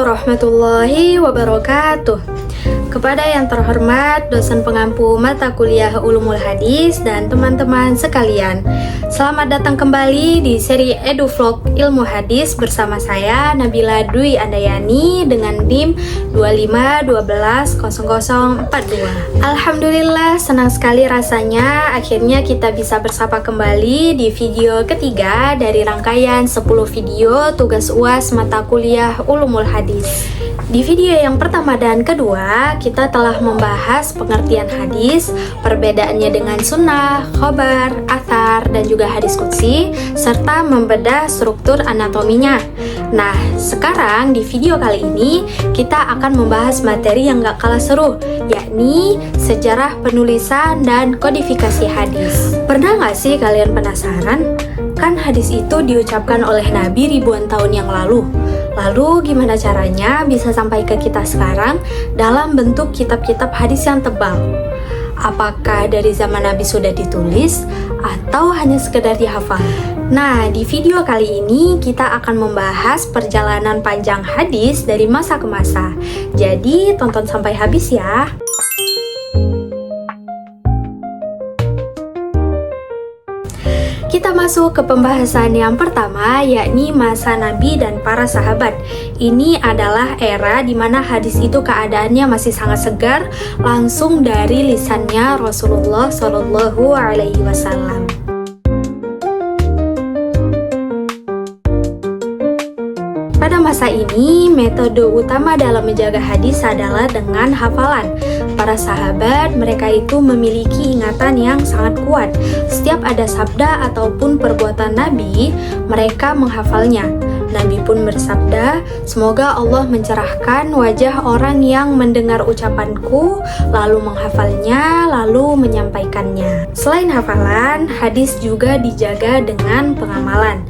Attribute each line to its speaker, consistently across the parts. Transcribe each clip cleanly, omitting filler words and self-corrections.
Speaker 1: warahmatullahi wabarakatuh. Kepada yang terhormat dosen pengampu mata kuliah Ulumul Hadis dan teman-teman sekalian, selamat datang kembali di seri EduVlog Ilmu Hadis bersama saya Nabila Dwi Andayani dengan NIM 25120042. Alhamdulillah, senang sekali rasanya akhirnya kita bisa bersapa kembali di video ketiga dari rangkaian 10 video tugas UAS mata kuliah Ulumul Hadis. Di video yang pertama dan kedua, kita telah membahas pengertian hadis, perbedaannya dengan sunnah, khobar, athar, dan juga hadis qudsi, serta membedah struktur anatominya. Nah, sekarang di video kali ini, kita akan membahas materi yang gak kalah seru, yakni sejarah penulisan dan kodifikasi hadis. Pernah gak sih kalian penasaran? Kan hadis itu diucapkan oleh Nabi ribuan tahun yang lalu. Lalu gimana caranya bisa sampai ke kita sekarang dalam bentuk kitab-kitab hadis yang tebal? Apakah dari zaman Nabi sudah ditulis atau hanya sekedar dihafal? Nah, di video kali ini kita akan membahas perjalanan panjang hadis dari masa ke masa. Jadi tonton sampai habis ya. Kita masuk ke pembahasan yang pertama, yakni masa Nabi dan para sahabat. Ini adalah era di mana hadis itu keadaannya masih sangat segar, langsung dari lisannya Rasulullah Shallallahu Alaihi Wasallam. Pada masa ini, metode utama dalam menjaga hadis adalah dengan hafalan. Para sahabat, mereka itu memiliki ingatan yang sangat kuat. Setiap ada sabda ataupun perbuatan Nabi, mereka menghafalnya. Nabi pun bersabda, "Semoga Allah mencerahkan wajah orang yang mendengar ucapanku, lalu menghafalnya, lalu menyampaikannya." Selain hafalan, hadis juga dijaga dengan pengamalan.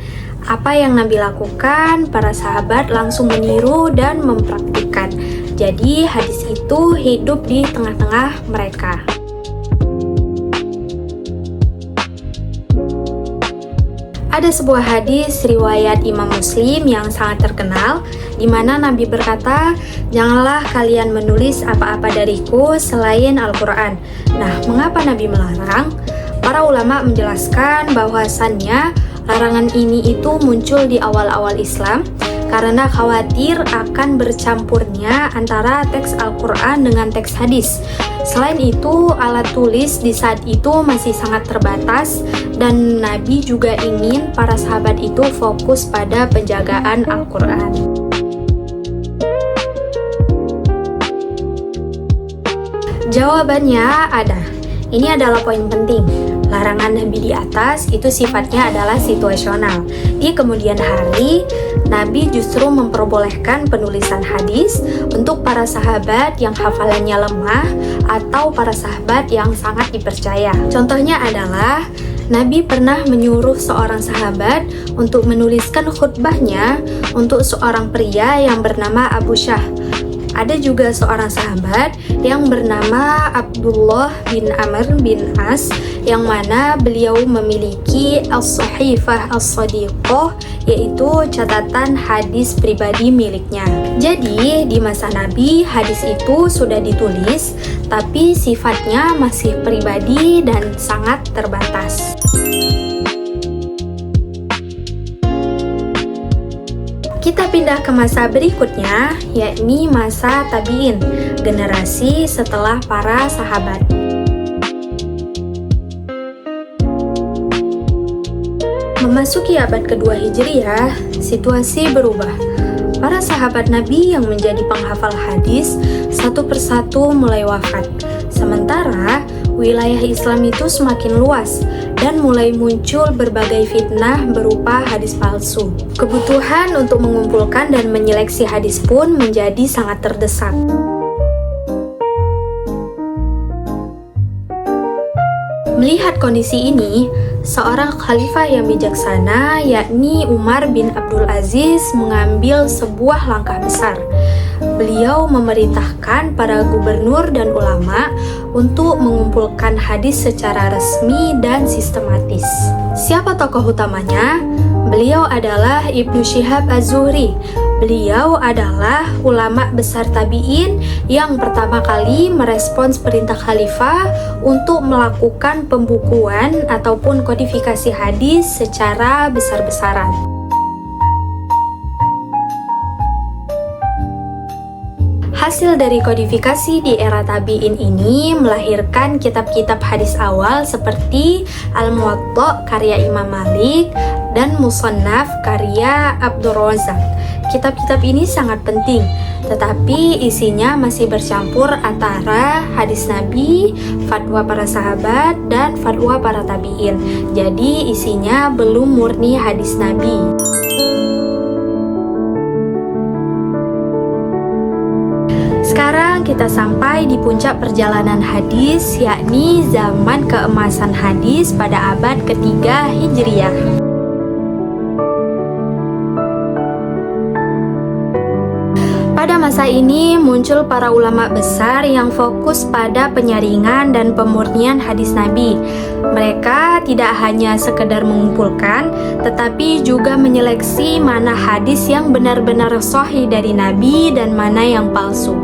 Speaker 1: Apa yang Nabi lakukan, para sahabat langsung meniru dan mempraktikkan. Jadi hadis itu hidup di tengah-tengah mereka. Ada sebuah hadis riwayat Imam Muslim yang sangat terkenal, di mana Nabi berkata, "Janganlah kalian menulis apa-apa dariku selain Al-Quran." Nah, mengapa Nabi melarang? Para ulama menjelaskan bahwasannya larangan ini itu muncul di awal-awal Islam karena khawatir akan bercampurnya antara teks Al-Quran dengan teks hadis. Selain itu, alat tulis di saat itu masih sangat terbatas dan Nabi juga ingin para sahabat itu fokus pada penjagaan Al-Quran. Jawabannya ada. Ini adalah poin penting. Larangan Nabi di atas itu sifatnya adalah situasional. Di kemudian hari, Nabi justru memperbolehkan penulisan hadis untuk para sahabat yang hafalannya lemah atau para sahabat yang sangat dipercaya. Contohnya adalah Nabi pernah menyuruh seorang sahabat untuk menuliskan khutbahnya untuk seorang pria yang bernama Abu Syah. Ada juga seorang sahabat yang bernama Abdullah bin Amr bin As, yang mana beliau memiliki As-Sahifah As-Sadiqah, yaitu catatan hadis pribadi miliknya. Jadi di masa Nabi hadis itu sudah ditulis, tapi sifatnya masih pribadi dan sangat terbatas. Kita pindah ke masa berikutnya, yakni masa tabi'in, generasi setelah para sahabat. Memasuki abad kedua Hijriah, situasi berubah. Para sahabat Nabi yang menjadi penghafal hadis satu persatu mulai wafat. Sementara wilayah Islam itu semakin luas dan mulai muncul berbagai fitnah berupa hadis palsu. Kebutuhan untuk mengumpulkan dan menyeleksi hadis pun menjadi sangat terdesak. Melihat kondisi ini, seorang khalifah yang bijaksana, yakni Umar bin Abdul Aziz, mengambil sebuah langkah besar. Beliau memerintahkan para gubernur dan ulama untuk mengumpulkan hadis secara resmi dan sistematis. Siapa tokoh utamanya? Beliau adalah Ibnu Syihab Az-Zuhri. Beliau adalah ulama besar tabi'in yang pertama kali merespons perintah khalifah untuk melakukan pembukuan ataupun kodifikasi hadis secara besar-besaran. Hasil dari kodifikasi di era tabi'in ini melahirkan kitab-kitab hadis awal seperti Al-Muwatta karya Imam Malik dan Musannaf karya Abdur Razak. Kitab-kitab ini sangat penting, tetapi isinya masih bercampur antara hadis Nabi, fatwa para sahabat, dan fatwa para tabi'in. Jadi isinya belum murni hadis Nabi. Sekarang kita sampai di puncak perjalanan hadis, yakni zaman keemasan hadis pada abad ketiga Hijriyah. Pada masa ini muncul para ulama besar yang fokus pada penyaringan dan pemurnian hadis Nabi. Mereka tidak hanya sekedar mengumpulkan, tetapi juga menyeleksi mana hadis yang benar-benar sahih dari Nabi dan mana yang palsu.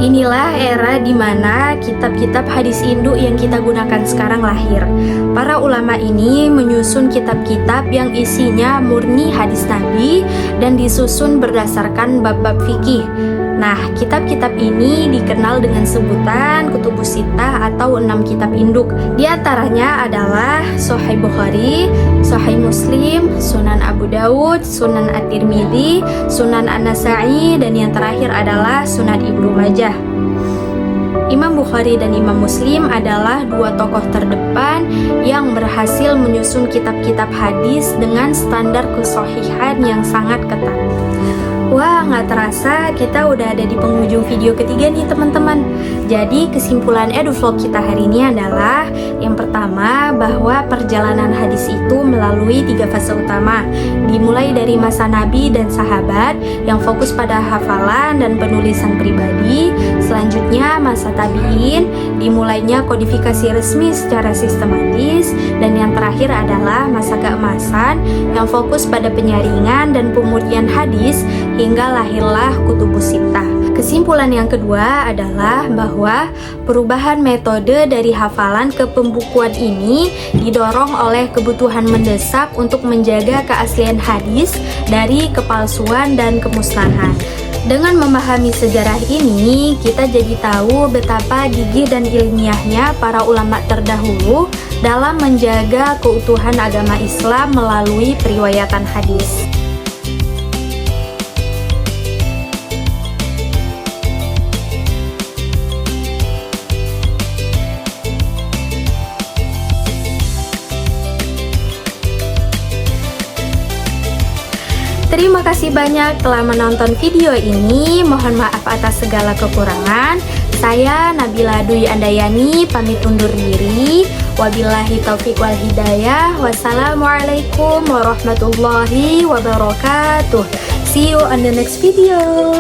Speaker 1: Inilah era di mana kitab-kitab hadis induk yang kita gunakan sekarang lahir. Para ulama ini menyusun kitab-kitab yang isinya murni hadis Nabi dan disusun berdasarkan bab-bab fikih. Nah, kitab-kitab ini dikenal dengan sebutan Kutubus Sittah atau 6 kitab induk. Di antaranya adalah Sahih Bukhari, Sahih Muslim, Sunan Abu Dawud, Sunan At-Tirmidzi, Sunan An-Nasa'i, dan yang terakhir adalah Sunan Ibnu Majah. Imam Bukhari dan Imam Muslim adalah dua tokoh terdepan yang berhasil menyusun kitab-kitab hadis dengan standar kesahihan yang sangat ketat. Wah, nggak terasa kita udah ada di penghujung video ketiga nih teman-teman. Jadi kesimpulan EduVlog kita hari ini adalah yang pertama, bahwa perjalanan hadis itu melalui 3 fase utama, dimulai dari masa Nabi dan sahabat yang fokus pada hafalan dan penulisan pribadi. Selanjutnya masa tabi'in, dimulainya kodifikasi resmi secara sistematis, dan yang terakhir adalah masa keemasan yang fokus pada penyaringan dan pemurnian hadis hingga lahirlah Kutubus Sittah. Kesimpulan yang kedua adalah bahwa perubahan metode dari hafalan ke pembukuan ini didorong oleh kebutuhan mendesak untuk menjaga keaslian hadis dari kepalsuan dan kemusnahan. Dengan memahami sejarah ini, kita jadi tahu betapa gigih dan ilmiahnya para ulama terdahulu dalam menjaga keutuhan agama Islam melalui periwayatan hadis. Terima kasih banyak telah menonton video ini. Mohon maaf atas segala kekurangan. Saya Nabila Dwi Andayani pamit undur diri. Wabillahi taufiq wal hidayah. Wassalamualaikum warahmatullahi wabarakatuh. See you on the next video.